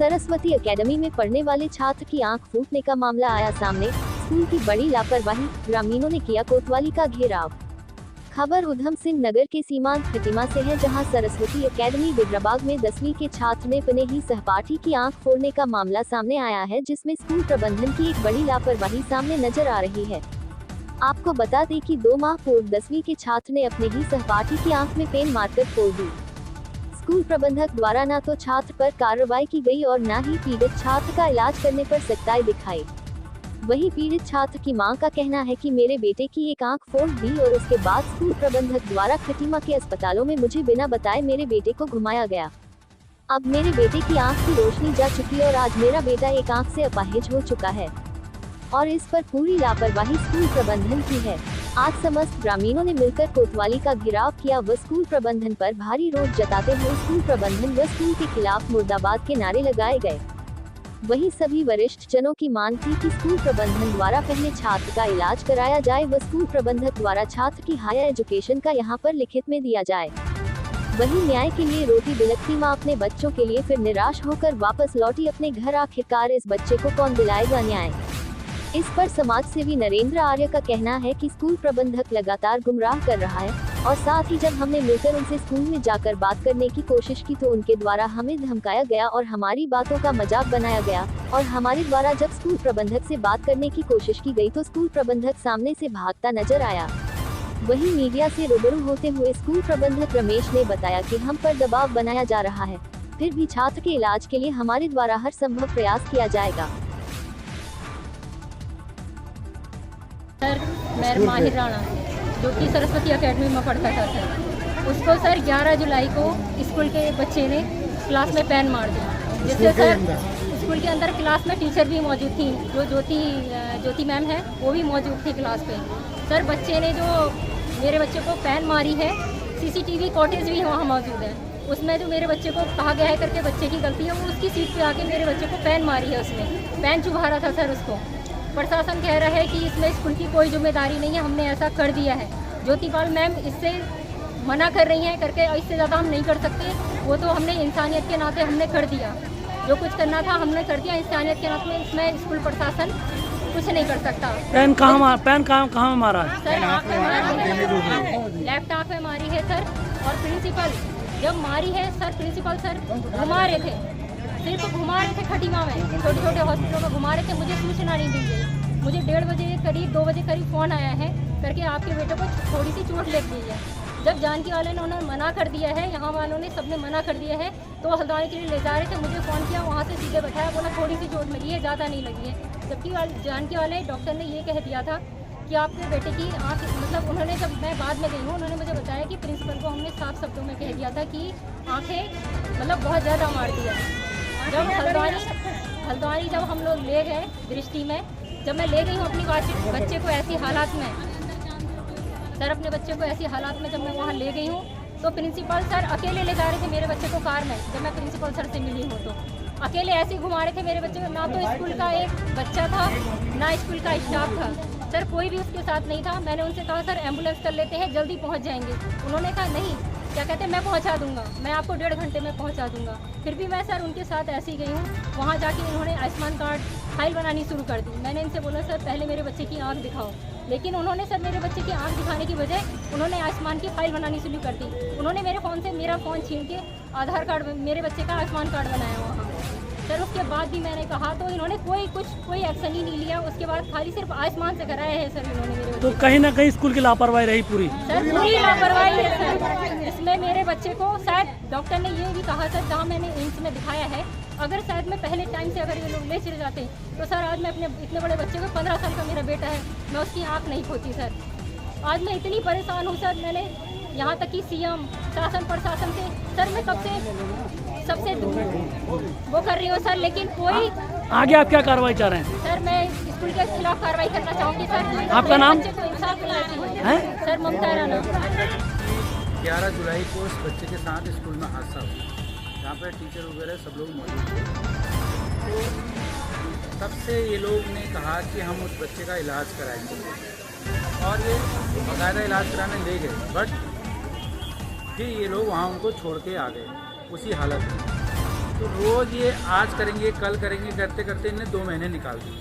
Saraswati academy में पढ़ने वाले छात्र की आंख फूटने का मामला आया सामने। स्कूल की बड़ी लापरवाही, ग्रामीणों ने किया कोतवाली का घेराव। खबर उधम सिंह नगर के सीमांत खटीमा से है, जहां सरस्वती एकेडमी बिद्राबाग में 10वीं के छात्र ने अपने ही सहपाठी की आंख फोड़ने का मामला सामने आया है, जिसमें स्कूल प्रबंधन की एक बड़ी लापरवाही सामने नजर आ रही है। आपको बता दें कि 2 माह पूर्व 10वीं के छात्र ने अपने ही सहपाठी की आंख में पेन मारकर फोड़ दी। स्कूल प्रबंधक द्वारा न तो छात्र पर कार्रवाई की गई और न ही पीड़ित छात्र का इलाज करने पर सख्ताई दिखाई। वहीं पीड़ित छात्र की मां का कहना है कि मेरे बेटे की एक आंख फोड़ दी और उसके बाद स्कूल प्रबंधक द्वारा खटीमा के अस्पतालों में मुझे बिना बताए मेरे बेटे को घुमाया गया। अब मेरे बेटे की आंख की रोशनी जा चुकी और आज मेरा बेटा एक आंख से अपाहिज हो चुका है और इस पर पूरी लापरवाही स्कूल प्रबंधन की है। आज समस्त ग्रामीणों ने मिलकर कोतवाली का घेराव किया व स्कूल प्रबंधन पर भारी रोष जताते हुए स्कूल प्रबंधन व स्कूल के खिलाफ मुर्दाबाद के नारे लगाए गए। वहीं सभी वरिष्ठ जनों की मांग थी कि स्कूल प्रबंधन द्वारा पहले छात्र का इलाज कराया जाए व स्कूल प्रबंधक द्वारा छात्र की हायर एजुकेशन का यहां पर लिखित में दिया जाए। वहीं न्याय के लिए रोती बिलखती मां अपने बच्चों के लिए फिर निराश होकर वापस लौटी अपने घर। आखिरकार इस बच्चे को कौन दिलाएगा न्याय? इस पर समाज सेवी नरेंद्र आर्य का कहना है कि स्कूल प्रबंधक लगातार गुमराह कर रहा है और साथ ही जब हमने मिलकर उनसे स्कूल में जाकर बात करने की कोशिश की तो उनके द्वारा हमें धमकाया गया और हमारी बातों का मजाक बनाया गया और हमारे द्वारा जब स्कूल प्रबंधक से बात करने की कोशिश की गई तो स्कूल प्रबंधक सामने से भागता नजर आया। वहीं मीडिया से रूबरू होते हुए स्कूल प्रबंधक रमेश ने बताया कि हम पर दबाव बनाया जा रहा है, फिर भी छात्र के इलाज के लिए हमारे द्वारा हर संभव प्रयास किया जाएगा। सर मैं माहिर राणा जो कि सरस्वती एकेडमी में पढ़ता था सर, उसको सर 11 जुलाई को स्कूल के बच्चे ने क्लास में पेन मार दिया, जिससे सर स्कूल के अंदर क्लास में टीचर भी मौजूद थी, जो ज्योति मैम है वो भी मौजूद थी क्लास पे। सर बच्चे ने जो मेरे बच्चे को पेन मारी है, सीसीटीवी कॉटेज भी वहाँ मौजूद है, उसमें जो मेरे बच्चे को कहा गया है करके बच्चे की गलती है, वो उसकी सीट पे आके मेरे बच्चे को पेन मारी है, उसने पेन चुभा रहा था सर उसको। प्रशासन कह रहा है कि इसमें स्कूल की कोई जिम्मेदारी नहीं है, हमने ऐसा कर दिया है। ज्योतिपाल मैम इससे मना कर रही हैं करके इससे ज़्यादा हम नहीं कर सकते, वो तो हमने इंसानियत के नाते हमने कर दिया, जो कुछ करना था हमने कर दिया इंसानियत के नाते। इसमें स्कूल प्रशासन कुछ नहीं कर सकता। पेन कहाँ मारा है? सर लैपटॉप में मारी है सर, और प्रिंसिपल जब मारी है सर, प्रिंसिपल सर घुमा रहे थे, सिर्फ घुमा रहे थे खटीमा में, छोटे छोटे हॉस्पिटलों में घुमा रहे थे, मुझे सूचना नहीं दी गई। मुझे 1:30 बजे करीब 2 बजे करीब फ़ोन आया है करके आपके बेटे को थोड़ी सी चोट लग गई है। जब जानकी वाले ने उन्होंने मना कर दिया है, यहाँ वालों ने सबने मना कर दिया है, तो हल्द्वानी के लिए ले जा रहे थे, मुझे फ़ोन किया, वहाँ से सीधे बैठाया, बोला थोड़ी सी चोट लगी है, ज़्यादा नहीं लगी है। जबकि जानकी वाले डॉक्टर ने ये कह दिया था कि आपके बेटे की आँख, मतलब उन्होंने, जब मैं बाद में गई हूँ, उन्होंने मुझे बताया कि प्रिंसिपल को हमने साफ शब्दों में कह दिया था कि आँखें मतलब बहुत ज़्यादा मार दिया। जब हल्द्वानी जब हम लोग ले गए दृष्टि में, जब मैं ले गई हूँ अपनी बच्चे को ऐसी हालात में, सर अपने बच्चे को ऐसी हालात में जब मैं वहाँ ले गई हूँ तो प्रिंसिपल सर अकेले ले जा रहे थे मेरे बच्चे को कार में। जब मैं प्रिंसिपल सर से मिली हूँ तो अकेले ऐसे ही घुमा रहे थे मेरे बच्चे को, ना तो स्कूल का एक बच्चा था ना स्कूल का स्टाफ था सर, कोई भी उसके साथ नहीं था। मैंने उनसे कहा सर एम्बुलेंस कर लेते हैं, जल्दी पहुँच जाएंगे। उन्होंने कहा नहीं, क्या कहते हैं, मैं पहुंचा दूंगा, मैं आपको 1.5 घंटे में पहुंचा दूंगा। फिर भी मैं सर उनके साथ ऐसे ही गई हूँ, वहाँ जाके इन्होंने आयुष्मान कार्ड फाइल बनानी शुरू कर दी। मैंने इनसे बोला सर पहले मेरे बच्चे की आंख दिखाओ, लेकिन उन्होंने सर मेरे बच्चे की आंख दिखाने की बजाय उन्होंने आयुष्मान की फाइल बनानी शुरू कर दी। उन्होंने मेरे फ़ोन से मेरा फ़ोन छीन के आधार कार्ड, मेरे बच्चे का आयुष्मान कार्ड बनाया वहाँ सर। उसके बाद भी मैंने कहा तो इन्होंने कोई एक्शन ही नहीं लिया। उसके बाद खाली सिर्फ आयुष्मान से कराया है सर इन्होंने मेरे। तो कहीं ना कहीं स्कूल की लापरवाही रही पूरी सर, पूरी लापरवाही है सर। इसमें मेरे बच्चे को शायद डॉक्टर ने ये भी कहा सर, जहाँ मैंने एम्स में दिखाया है, अगर शायद मैं पहले टाइम से अगर ये लोग ले चले जाते तो सर आज मैं अपने इतने बड़े बच्चे को, 15 साल का मेरा बेटा है, मैं उसकी आँख नहीं खोती सर। आज मैं इतनी परेशान हूँ सर, मैंने यहाँ तक कि सीएम शासन प्रशासन से सर मैं कब से सबसे वो कर रही हूँ सर, लेकिन कोई आगे आप क्या कार्रवाई चाह रहे हैं? सर मैं स्कूल के खिलाफ कार्रवाई करना चाहूँगी सर। आपका नाम? बच्चे को इंसाफ मिलना चाहिए सर। ममता राणा। 11 जुलाई को उस बच्चे के साथ स्कूल में हादसा हुआ, जहाँ पर टीचर वगैरह सब लोग मौजूद थे। तो तब से ये लोग ने कहा कि हम उस बच्चे का इलाज कराएंगे और ये बाकायदा इलाज कराने ले गए, बट फिर ये लोग वहाँ उनको छोड़ के आ गए उसी हालत में। तो रोज़ ये आज करेंगे कल करेंगे करते करते इन्हें 2 महीने निकाल दिए।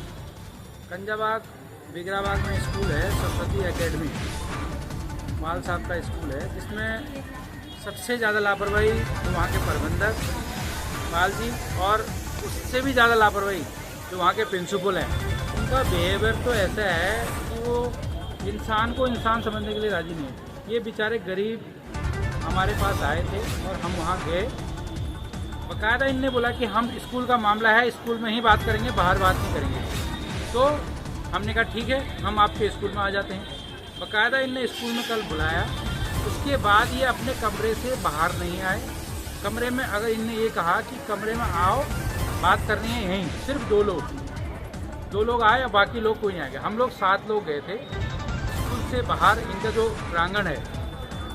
कंजाबाग बिगराबाग में स्कूल है सरस्वती एकेडमी, माल साहब का स्कूल है, जिसमें सबसे ज़्यादा लापरवाही जो वहाँ के प्रबंधक पाल जी और उससे भी ज़्यादा लापरवाही जो वहाँ के प्रिंसिपल हैं। उनका बिहेवियर तो ऐसा है कि वो इंसान को इंसान समझने के लिए राज़ी नहीं है। ये बेचारे गरीब हमारे पास आए थे और हम वहाँ गए, बाकायदा इनने बोला कि हम स्कूल का मामला है स्कूल में ही बात करेंगे, बाहर बात नहीं करेंगे। तो हमने कहा ठीक है, हम आपके स्कूल में आ जाते हैं। बाकायदा इनने स्कूल में कल बुलाया, उसके बाद ये अपने कमरे से बाहर नहीं आए। कमरे में अगर इनने ये कहा कि कमरे में आओ बात करनी है यहीं, सिर्फ 2 लोग आए और बाकी लोग कोई नहीं आ गया। हम लोग 7 लोग गए थे स्कूल से बाहर, इनका जो प्रांगण है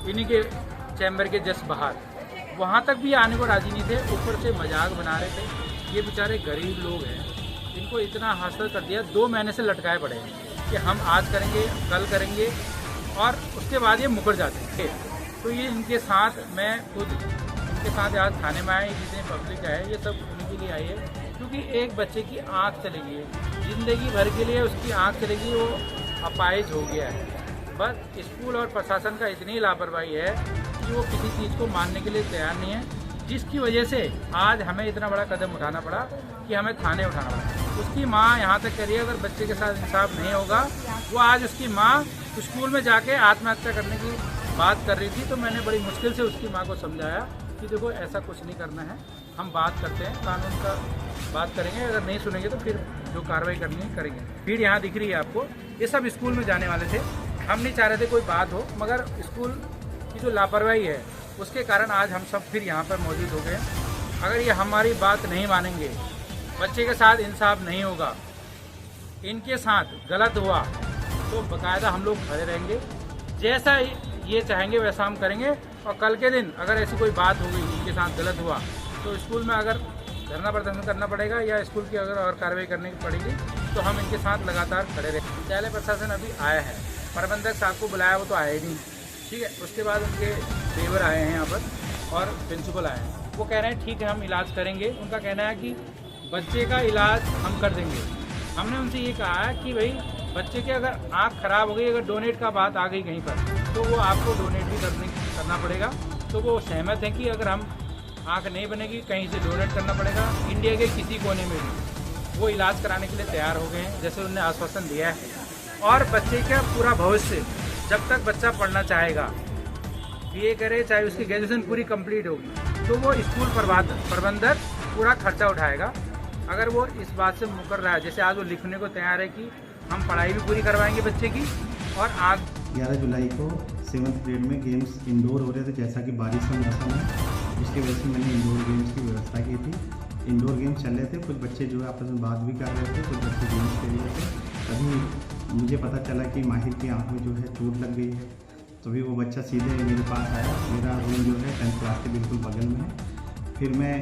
इन्हीं के चैम्बर के जस्ट बाहर, वहाँ तक भी आने को राजी नहीं थे। ऊपर से मजाक बना रहे थे। ये बेचारे गरीब लोग हैं, इनको इतना हासिल कर दिया, 2 महीने से लटकाए पड़े हैं कि हम आज करेंगे कल करेंगे, और उसके बाद ये मुकर जाते हैं। तो ये इनके साथ मैं खुद इनके साथ आज थाने में आए, जितने पब्लिक है ये सब उन्हीं के लिए आई है, क्योंकि एक बच्चे की आँख चली गई है, ज़िंदगी भर के लिए उसकी आँख चलेगी, वो अपाहिज हो गया है। बस स्कूल और प्रशासन का इतनी लापरवाही है कि वो किसी चीज़ को मानने के लिए तैयार नहीं है, जिसकी वजह से आज हमें इतना बड़ा कदम उठाना पड़ा कि हमें थाने उठाना पड़ा। उसकी माँ यहाँ तक कह रही है अगर बच्चे के साथ इंसाफ नहीं होगा, वो आज उसकी माँ स्कूल में जाके आत्महत्या करने की बात कर रही थी। तो मैंने बड़ी मुश्किल से उसकी माँ को समझाया कि देखो ऐसा कुछ नहीं करना है, हम बात करते हैं, कानून का बात करेंगे, अगर नहीं सुनेंगे तो फिर जो कार्रवाई करनी है करेंगे। भीड़ यहाँ दिख रही है आपको, ये सब स्कूल में जाने वाले थे। हम नहीं चाह रहे थे कोई बात हो, मगर स्कूल की जो लापरवाही है उसके कारण आज हम सब फिर यहाँ पर मौजूद हो गए। अगर ये हमारी बात नहीं मानेंगे, बच्चे के साथ इंसाफ नहीं होगा, इनके साथ गलत हुआ तो बाकायदा हम लोग खड़े रहेंगे, जैसा ये चाहेंगे वैसा हम करेंगे। और कल के दिन अगर ऐसी कोई बात हो गई, इनके साथ गलत हुआ, तो स्कूल में अगर धरना प्रदर्शन करना पड़ेगा या स्कूल की अगर और कार्रवाई करनी पड़ेगी तो हम इनके साथ लगातार खड़े रहेंगे। विद्यालय प्रशासन अभी आया है, प्रबंधक साहब को बुलाया, वो तो आए ही नहीं, ठीक है। उसके बाद उनके देवर आए हैं यहाँ पर और प्रिंसिपल आए हैं, वो कह रहे हैं ठीक है हम इलाज करेंगे। उनका कहना है कि बच्चे का इलाज हम कर देंगे। हमने उनसे ये कहा है कि भाई बच्चे के अगर आँख खराब हो गई, अगर डोनेट का बात आ गई कहीं पर, तो वो आपको डोनेट भी करना पड़ेगा। तो वो सहमत हैं कि अगर हम आँख नहीं बनेगी कहीं से डोनेट करना पड़ेगा, इंडिया के किसी कोने में भी वो इलाज कराने के लिए तैयार हो गए हैं, जैसे उन्होंने आश्वासन दिया है। और बच्चे का पूरा भविष्य, जब तक बच्चा पढ़ना चाहेगा, बीए करे, चाहे उसकी ग्रेजुएशन पूरी कंप्लीट होगी, तो वो स्कूल प्रबंधक पूरा खर्चा उठाएगा। अगर वो इस बात से मुकर रहा है, जैसे आज वो लिखने को तैयार है कि हम पढ़ाई भी पूरी करवाएंगे बच्चे की, और आज 11 जुलाई को 7th ग्रेड में गेम्स इंडोर हो रहे थे, जैसा कि बारिश का मौसम है, उसकी वजह से मैंने इंडोर गेम्स की व्यवस्था की थी। इंडोर गेम्स चल रहे थे, कुछ बच्चे जो है आपस में बात भी कर रहे थे, कुछ बच्चे गेम्स खेल रहे थे। तभी मुझे पता चला कि माहिर की आँख में जो है चोट लग गई है। तभी वो बच्चा सीधे मेरे पास आया। मेरा रूम जो है 10th क्लास के बिल्कुल बगल में है। फिर मैं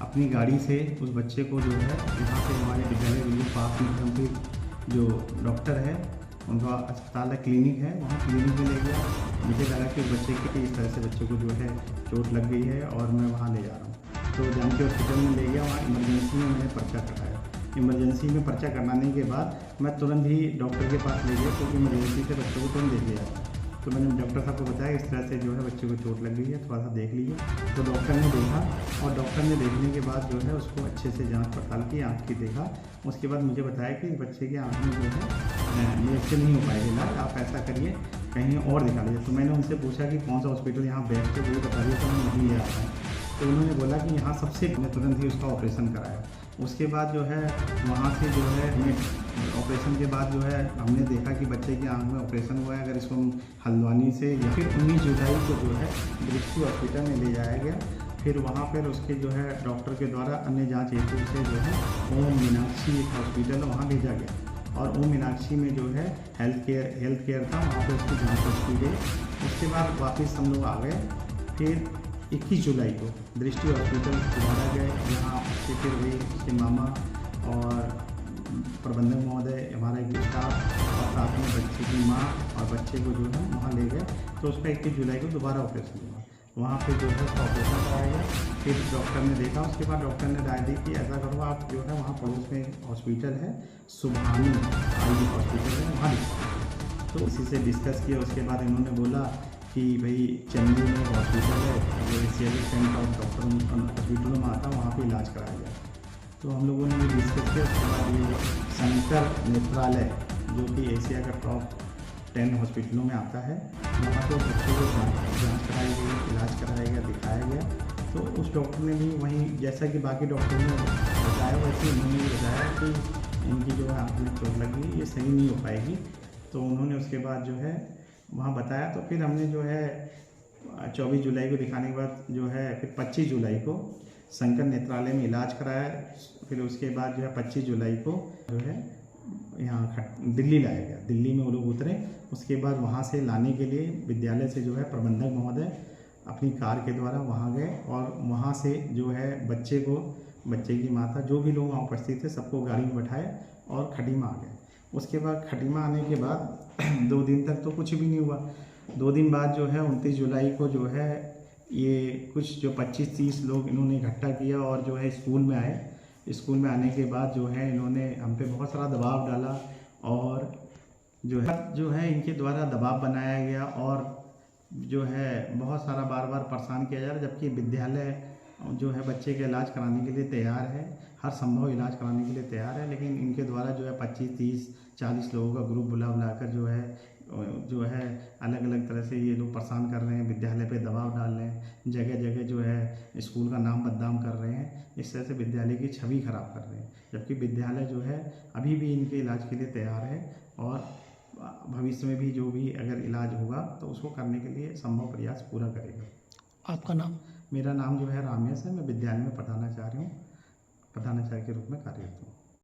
अपनी गाड़ी से उस बच्चे को जो है यहाँ से हमारे विद्यालय बिल्कुल पास में फिर जो डॉक्टर है उनका अस्पताल है, क्लिनिक है, वहाँ क्लिनिक में ले गया। मुझे लगा कि बच्चे के इस तरह से बच्चे को जो है चोट लग गई है और मैं वहाँ ले जा रहा हूँ। तो जानकी हॉस्पिटल में ले गया, वहाँ इमरजेंसी में मैंने पर्चा कटाया। इमरजेंसी में पर्चा कटाने के बाद मैं तुरंत ही डॉक्टर के पास ले गया, क्योंकि इमरजेंसी से बच्चों को तुरंत देख लिया। तो मैंने डॉक्टर साहब को बताया इस तरह से जो है बच्चे को चोट लग गई है, थोड़ा सा देख लीजिए। तो डॉक्टर ने देखा, और डॉक्टर ने देखने के बाद जो है उसको अच्छे से जांच पड़ताल की, आँख की देखा। उसके बाद मुझे बताया कि बच्चे की आँख में जो है मेरे से नहीं हो पाएगा इलाज, आप ऐसा करिए कहीं और दिखा लीजिए। तो मैंने उनसे पूछा कि कौन सा हॉस्पिटल यहाँ बेस्ट है, वही बता दिया। तो मैं वहीं ले आता हूँ। तो उन्होंने बोला कि यहाँ सबसे तुरंत ही उसका ऑपरेशन कराया। उसके बाद जो है वहाँ से जो है हमें ऑपरेशन के बाद जो है हमने देखा कि बच्चे की आँख में ऑपरेशन हुआ है। अगर इसको हल्द्वानी से या फिर 19 जुलाई को जो है दृष्टि हॉस्पिटल में ले जाया गया। फिर वहाँ पर उसके जो है डॉक्टर के द्वारा अन्य जांच हेतु से जो है ओम मीनाक्षी हॉस्पिटल वहाँ भेजा गया। और ओम मीनाक्षी में जो है हेल्थ केयर था, वहाँ पर उसकी जाँच की गई। उसके बाद वापस हम लोग आ गए। फिर 21 जुलाई को दृष्टि हॉस्पिटल दोबारा गए, जहाँ से फिर वही उसके मामा और प्रबंधक महोदय, हमारा एक स्टाफ और साथ में बच्चे की माँ और बच्चे को जो है वहाँ ले गए। तो उसका 21 जुलाई को दोबारा ऑपरेशन हुआ। वहाँ पे जो है उसका ऑपरेशन कराया गया। फिर डॉक्टर ने देखा, उसके बाद डॉक्टर ने राय दी कि ऐसा करो आप जो है वहाँ पड़ोस में हॉस्पिटल है सुभानी आई हॉस्पिटल है, वहाँ दिखाओ। तो इसी से डिस्कस किया। उसके बाद इन्होंने बोला कि भाई चेन्नई में हॉस्पिटल है जो एशिया के 10 टॉप डॉक्टर हॉस्पिटलों में आता है, वहाँ पे इलाज कराया जाए। तो हम लोगों ने ये डिस्कस किया। उसके बाद ये शंकर नेत्रालय जो कि एशिया का टॉप 10 हॉस्पिटलों में आता है, वहाँ पर बच्चों को जाँच कराई गई, इलाज कराया गया, दिखाया गया। तो उस डॉक्टर ने भी वहीं जैसा कि बाकी डॉक्टरों ने बताया वैसे उन्होंने भी बताया कि इनकी जो है आँख में चोट लगी, ये सही नहीं हो पाएगी। तो उन्होंने उसके बाद जो है वहाँ बताया। तो फिर हमने जो है 24 जुलाई को दिखाने के बाद जो है फिर 25 जुलाई को शंकर नेत्रालय में इलाज कराया। फिर उसके बाद जो है 25 जुलाई को जो है यहाँ दिल्ली लाया गया। दिल्ली में वो लोग उतरे। उसके बाद वहाँ से लाने के लिए विद्यालय से जो है प्रबंधक महोदय अपनी कार के द्वारा वहाँ गए और वहाँ से जो है बच्चे की माता जो भी लोग वहाँ उपस्थित थे सबको गाड़ी में बैठाए और खटीमा आ गए। उसके बाद खटीमा आने के बाद 2 दिन तक तो कुछ भी नहीं हुआ। 2 दिन बाद जो है 29 जुलाई को जो है ये कुछ जो 25-30 लोग इन्होंने इकट्ठा किया और जो है स्कूल में आए। स्कूल में आने के बाद जो है इन्होंने हम पे बहुत सारा दबाव डाला और जो है इनके द्वारा दबाव बनाया गया और जो है बहुत सारा बार बार परेशान किया जा रहा है। जबकि विद्यालय जो है बच्चे का इलाज कराने के लिए तैयार है, हर संभव इलाज कराने के लिए तैयार है, लेकिन इनके द्वारा जो है 25-30-40 लोगों का ग्रुप बुलाकर जो है अलग अलग तरह से ये लोग परेशान कर रहे हैं, विद्यालय पे दबाव डाल रहे हैं, जगह जगह जो है स्कूल का नाम बदनाम कर रहे हैं। इस तरह से विद्यालय की छवि खराब कर रहे हैं। जबकि विद्यालय जो है अभी भी इनके इलाज के लिए तैयार है और भविष्य में भी जो भी अगर इलाज होगा तो उसको करने के लिए संभव प्रयास पूरा करेगा। आपका नाम? मेरा नाम जो है रामेश है। मैं विद्यालय में प्रधानाचार्य हूँ, प्रधानाचार्य के रूप में कार्यरत हूँ।